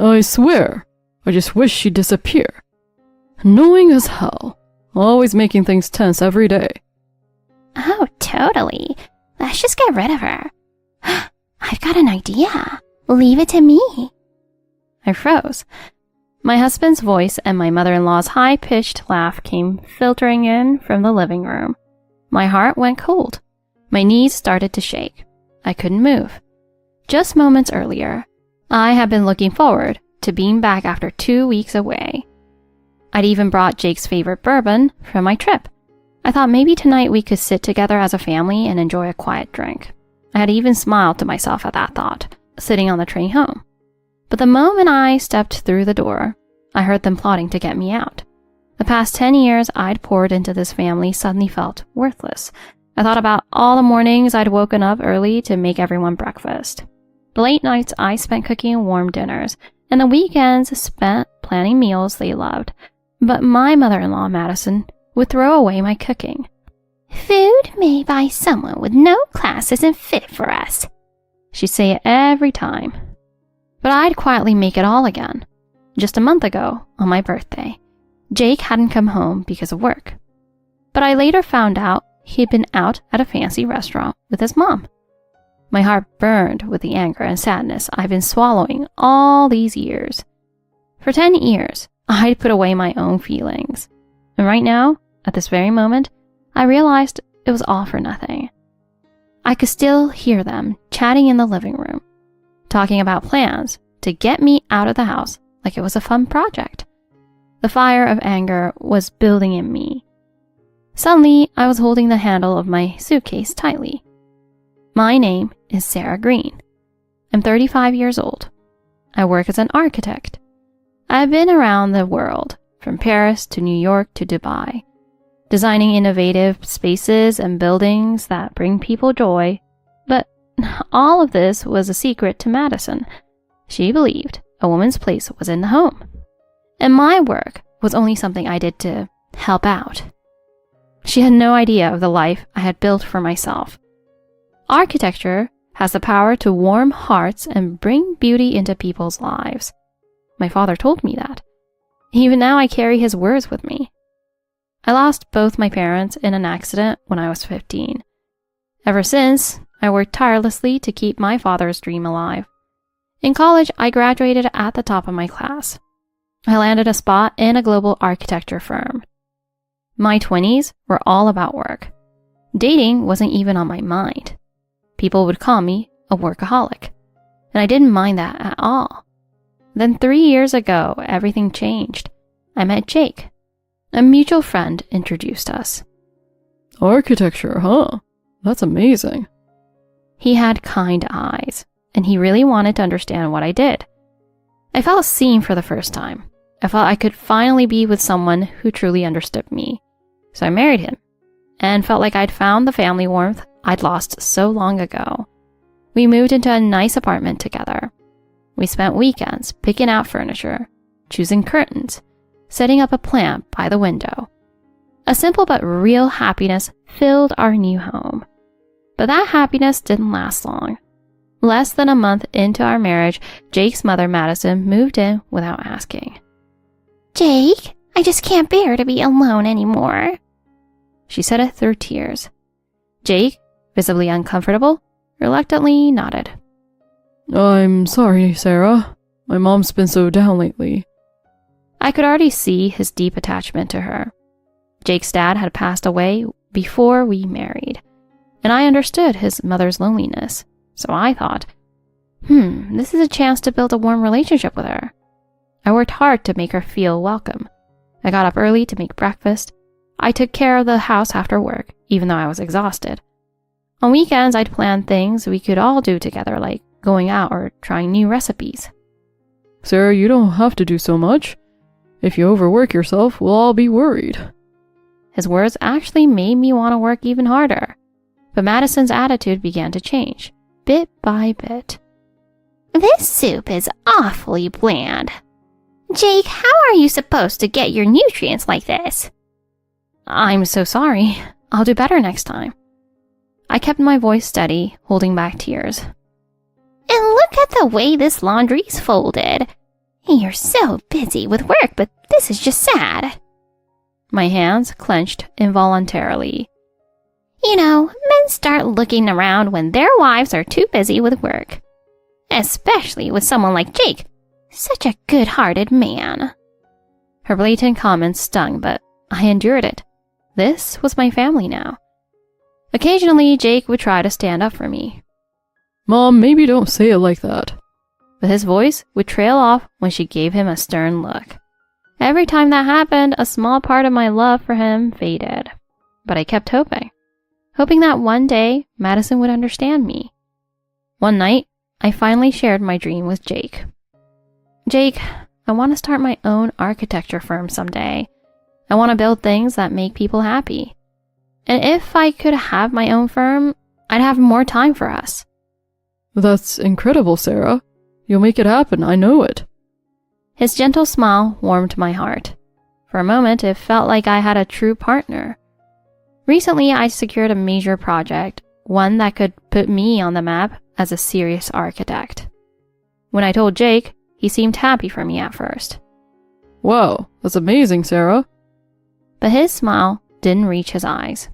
I swear, I just wish she'd disappear. Annoying as hell. Always making things tense every day. Oh, totally. Let's just get rid of her. I've got an idea. Leave it to me. I froze. My husband's voice and my mother-in-law's high-pitched laugh came filtering in from the living room. My heart went cold. My knees started to shake. I couldn't move. Just moments earlier, I had been looking forward to being back after 2 weeks away. I'd even brought Jake's favorite bourbon from my trip. I thought maybe tonight we could sit together as a family and enjoy a quiet drink. I had even smiled to myself at that thought, sitting on the train home. But the moment I stepped through the door, I heard them plotting to get me out. The past 10 years I'd poured into this family suddenly felt worthless. I thought about all the mornings I'd woken up early to make everyone breakfast. The late nights I spent cooking warm dinners, and the weekends spent planning meals they loved. But my mother-in-law, Madison, would throw away my cooking. Food made by someone with no class isn't fit for us. She'd say it every time. But I'd quietly make it all again. Just a month ago, on my birthday, Jake hadn't come home because of work. But I later found out he'd been out at a fancy restaurant with his mom. My heart burned with the anger and sadness I've been swallowing all these years. For 10 years, I'd put away my own feelings. And right now, at this very moment, I realized it was all for nothing. I could still hear them chatting in the living room, talking about plans to get me out of the house like it was a fun project. The fire of anger was building in me. Suddenly, I was holding the handle of my suitcase tightly. My name is Sarah Green. I'm 35 years old. I work as an architect. I've been around the world, from Paris to New York to Dubai, designing innovative spaces and buildings that bring people joy. But all of this was a secret to Madison. She believed a woman's place was in the home, and my work was only something I did to help out. She had no idea of the life I had built for myself. Architecture has the power to warm hearts and bring beauty into people's lives. My father told me that. Even now I carry his words with me. I lost both my parents in an accident when I was 15. Ever since, I worked tirelessly to keep my father's dream alive. In college, I graduated at the top of my class. I landed a spot in a global architecture firm. My 20s were all about work. Dating wasn't even on my mind. People would call me a workaholic, and I didn't mind that at all. Then 3 years ago, everything changed. I met Jake. A mutual friend introduced us. Architecture, huh? That's amazing. He had kind eyes, and he really wanted to understand what I did. I felt seen for the first time. I felt I could finally be with someone who truly understood me. So I married him, and felt like I'd found the family warmth I'd lost so long ago. We moved into a nice apartment together. We spent weekends picking out furniture, choosing curtains, setting up a plant by the window. A simple but real happiness filled our new home. But that happiness didn't last long. Less than a month into our marriage, Jake's mother, Madison, moved in without asking. Jake, I just can't bear to be alone anymore. She said it through tears. Jake, visibly uncomfortable, reluctantly nodded. I'm sorry, Sarah. My mom's been so down lately. I could already see his deep attachment to her. Jake's dad had passed away before we married, and I understood his mother's loneliness. So I thought, this is a chance to build a warm relationship with her. I worked hard to make her feel welcome. I got up early to make breakfast. I took care of the house after work, even though I was exhausted. On weekends, I'd plan things we could all do together, like going out or trying new recipes. Sarah, you don't have to do so much. If you overwork yourself, we'll all be worried. His words actually made me want to work even harder. But Madison's attitude began to change, bit by bit. This soup is awfully bland. Jake, how are you supposed to get your nutrients like this? I'm so sorry. I'll do better next time. I kept my voice steady, holding back tears. And look at the way this laundry's folded. You're so busy with work, but this is just sad. My hands clenched involuntarily. You know, men start looking around when their wives are too busy with work. Especially with someone like Jake. Such a good-hearted man. Her blatant comments stung, but I endured it. This was my family now. Occasionally, Jake would try to stand up for me. Mom, maybe don't say it like that. But his voice would trail off when she gave him a stern look. Every time that happened, a small part of my love for him faded. But I kept hoping that one day Madison would understand me. One night, I finally shared my dream with Jake. Jake, I want to start my own architecture firm someday. I want to build things that make people happy. And if I could have my own firm, I'd have more time for us. That's incredible, Sarah. You'll make it happen, I know it. His gentle smile warmed my heart. For a moment, it felt like I had a true partner. Recently, I secured a major project, one that could put me on the map as a serious architect. When I told Jake, he seemed happy for me at first. Wow, that's amazing, Sarah. But his smile didn't reach his eyes.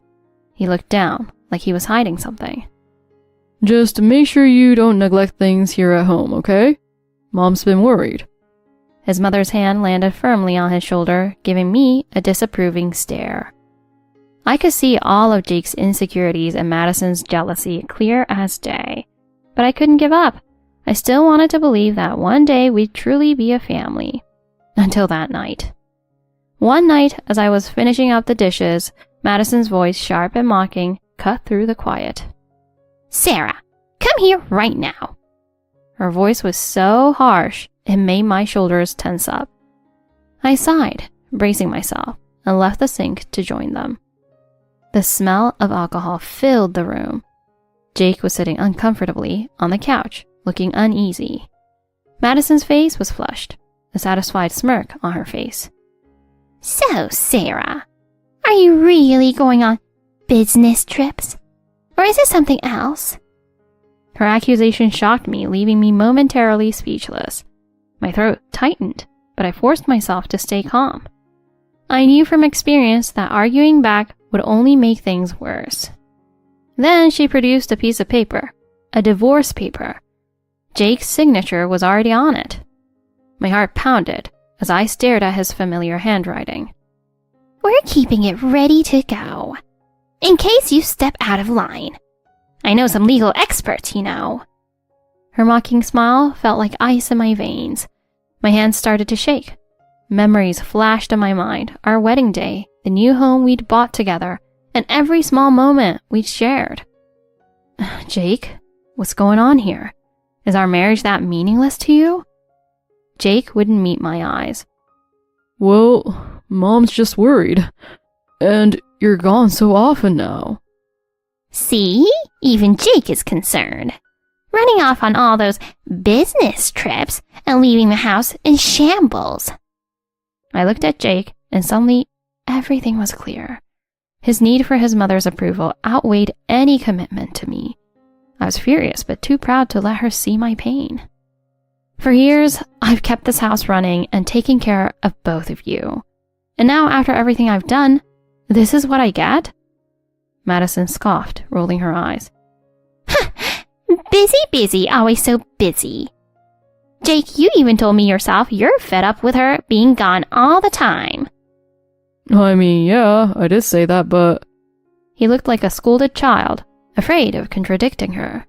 He looked down, like he was hiding something. Just make sure you don't neglect things here at home, okay? Mom's been worried. His mother's hand landed firmly on his shoulder, giving me a disapproving stare. I could see all of Jake's insecurities and Madison's jealousy clear as day. But I couldn't give up. I still wanted to believe that one day we'd truly be a family. Until that night. One night, as I was finishing up the dishes, Madison's voice, sharp and mocking, cut through the quiet. Sarah, come here right now. Her voice was so harsh, it made my shoulders tense up. I sighed, bracing myself, and left the sink to join them. The smell of alcohol filled the room. Jake was sitting uncomfortably on the couch, looking uneasy. Madison's face was flushed, a satisfied smirk on her face. So, Sarah, are you really going on business trips? Or is it something else? Her accusation shocked me, leaving me momentarily speechless. My throat tightened, but I forced myself to stay calm. I knew from experience that arguing back would only make things worse. Then she produced a piece of paper, a divorce paper. Jake's signature was already on it. My heart pounded as I stared at his familiar handwriting. We're keeping it ready to go, in case you step out of line. I know some legal experts, you know. Her mocking smile felt like ice in my veins. My hands started to shake. Memories flashed in my mind, our wedding day, the new home we'd bought together, and every small moment we'd shared. Jake, what's going on here? Is our marriage that meaningless to you? Jake wouldn't meet my eyes. Well, Mom's just worried. And you're gone so often now. See? Even Jake is concerned. Running off on all those business trips and leaving the house in shambles. I looked at Jake, and suddenly everything was clear. His need for his mother's approval outweighed any commitment to me. I was furious, but too proud to let her see my pain. For years, I've kept this house running and taking care of both of you. And now, after everything I've done, this is what I get? Madison scoffed, rolling her eyes. Busy, always so busy. Jake, you even told me yourself you're fed up with her being gone all the time. I mean, yeah, I did say that, but... He looked like a scolded child, afraid of contradicting her.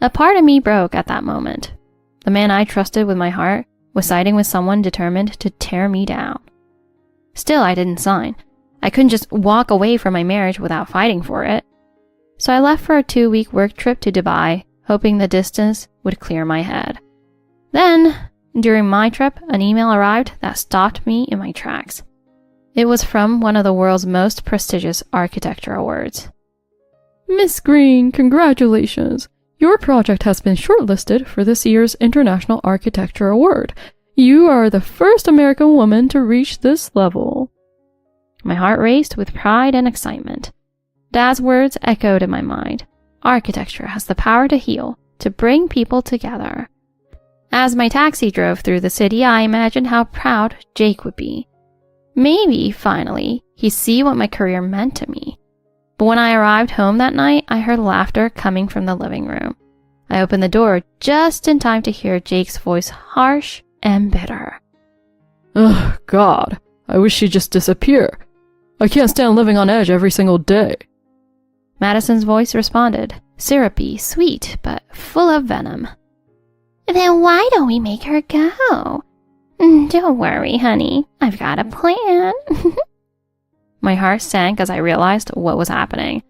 A part of me broke at that moment. The man I trusted with my heart was siding with someone determined to tear me down. Still, I didn't sign. I couldn't just walk away from my marriage without fighting for it. So I left for a 2-week work trip to Dubai, hoping the distance would clear my head. Then, during my trip, an email arrived that stopped me in my tracks. It was from one of the world's most prestigious architecture awards. Miss Green, congratulations! Your project has been shortlisted for this year's International Architecture Award. You are the first American woman to reach this level. My heart raced with pride and excitement. Dad's words echoed in my mind. Architecture has the power to heal, to bring people together. As my taxi drove through the city, I imagined how proud Jake would be. Maybe, finally, he'd see what my career meant to me. But when I arrived home that night, I heard laughter coming from the living room. I opened the door just in time to hear Jake's voice harsh and bitter. Ugh, God, I wish she'd just disappear. I can't stand living on edge every single day. Madison's voice responded, syrupy, sweet, but full of venom. Then why don't we make her go? Don't worry, honey. I've got a plan. My heart sank as I realized what was happening.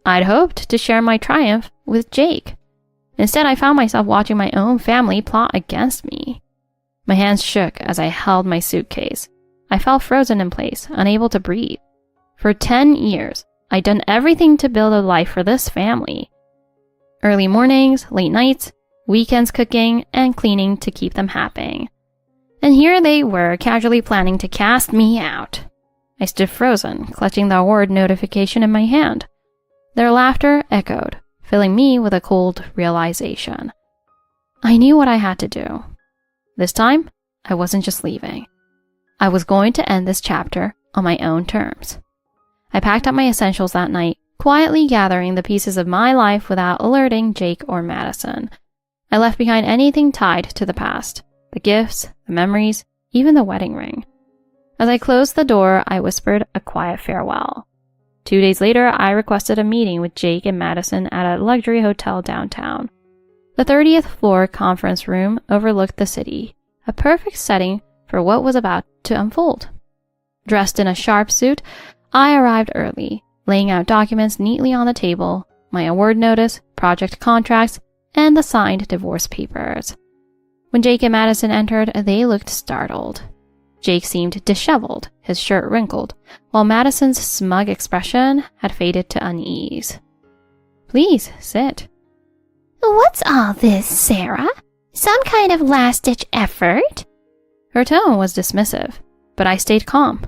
I'd hoped to share my triumph with Jake. Instead, I found myself watching my own family plot against me. My hands shook as I held my suitcase. I felt frozen in place, unable to breathe. For 10 years, I'd done everything to build a life for this family. Early mornings, late nights, weekends cooking, and cleaning to keep them happy. And here they were, casually planning to cast me out. I stood frozen, clutching the award notification in my hand. Their laughter echoed, filling me with a cold realization. I knew what I had to do. This time, I wasn't just leaving. I was going to end this chapter on my own terms. I packed up my essentials that night, quietly gathering the pieces of my life without alerting Jake or Madison. I left behind anything tied to the past, the gifts, the memories, even the wedding ring. As I closed the door, I whispered a quiet farewell. 2 days later, I requested a meeting with Jake and Madison at a luxury hotel downtown. The 30th floor conference room overlooked the city, a perfect setting for what was about to unfold. Dressed in a sharp suit, I arrived early, laying out documents neatly on the table, my award notice, project contracts, and the signed divorce papers. When Jake and Madison entered, they looked startled. Jake seemed disheveled, his shirt wrinkled, while Madison's smug expression had faded to unease. Please, sit. What's all this, Sarah? Some kind of last-ditch effort? Her tone was dismissive, but I stayed calm.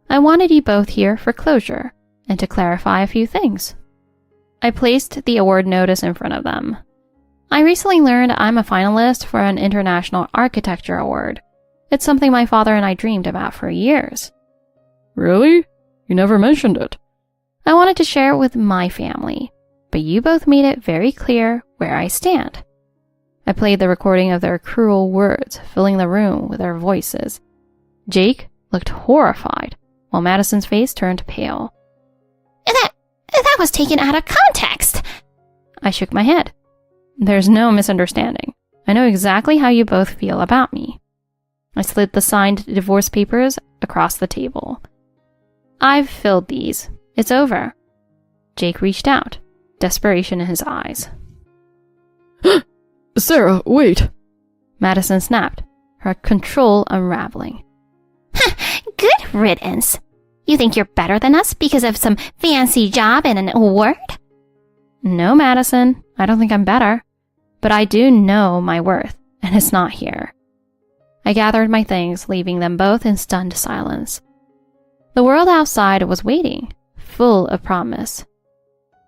I wanted you both here for closure, and to clarify a few things. I placed the award notice in front of them. I recently learned I'm a finalist for an International Architecture Award. It's something my father and I dreamed about for years. Really? You never mentioned it. I wanted to share it with my family, but you both made it very clear where I stand. I played the recording of their cruel words, filling the room with their voices. Jake looked horrified, while Madison's face turned pale. That was taken out of context. I shook my head. There's no misunderstanding. I know exactly how you both feel about me. I slid the signed divorce papers across the table. I've filled these. It's over. Jake reached out, desperation in his eyes. Sarah, wait. Madison snapped, her control unraveling. Good riddance. You think you're better than us because of some fancy job and an award? No, Madison, I don't think I'm better. But I do know my worth, and it's not here. I gathered my things, leaving them both in stunned silence. The world outside was waiting, full of promise.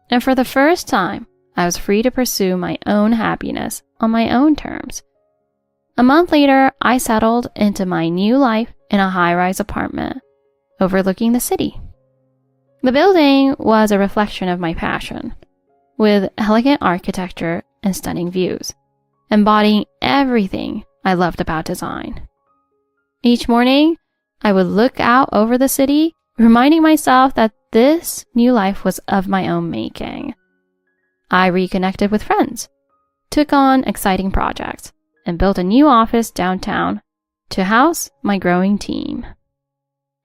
And for the first time, I was free to pursue my own happiness on my own terms. A month later, I settled into my new life in a high-rise apartment, overlooking the city. The building was a reflection of my passion, with elegant architecture and stunning views, embodying everything I loved about design. Each morning, I would look out over the city, reminding myself that this new life was of my own making. I reconnected with friends, took on exciting projects, and built a new office downtown to house my growing team.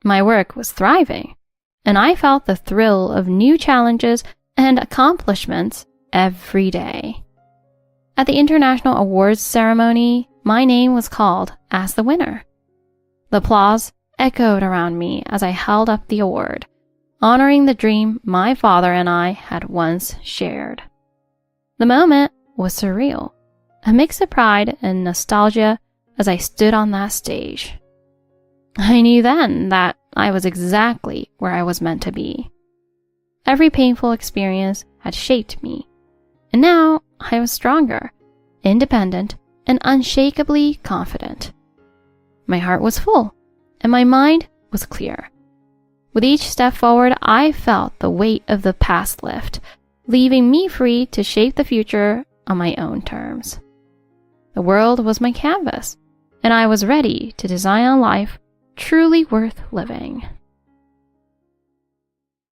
My work was thriving, and I felt the thrill of new challenges and accomplishments every day. At the International Awards ceremony, my name was called as the winner. The applause echoed around me as I held up the award, honoring the dream my father and I had once shared. The moment was surreal, a mix of pride and nostalgia as I stood on that stage. I knew then that I was exactly where I was meant to be. Every painful experience had shaped me, and now I was stronger, independent, and unshakably confident. My heart was full, and my mind was clear. With each step forward, I felt the weight of the past lift, leaving me free to shape the future on my own terms. The world was my canvas, and I was ready to design a life truly worth living.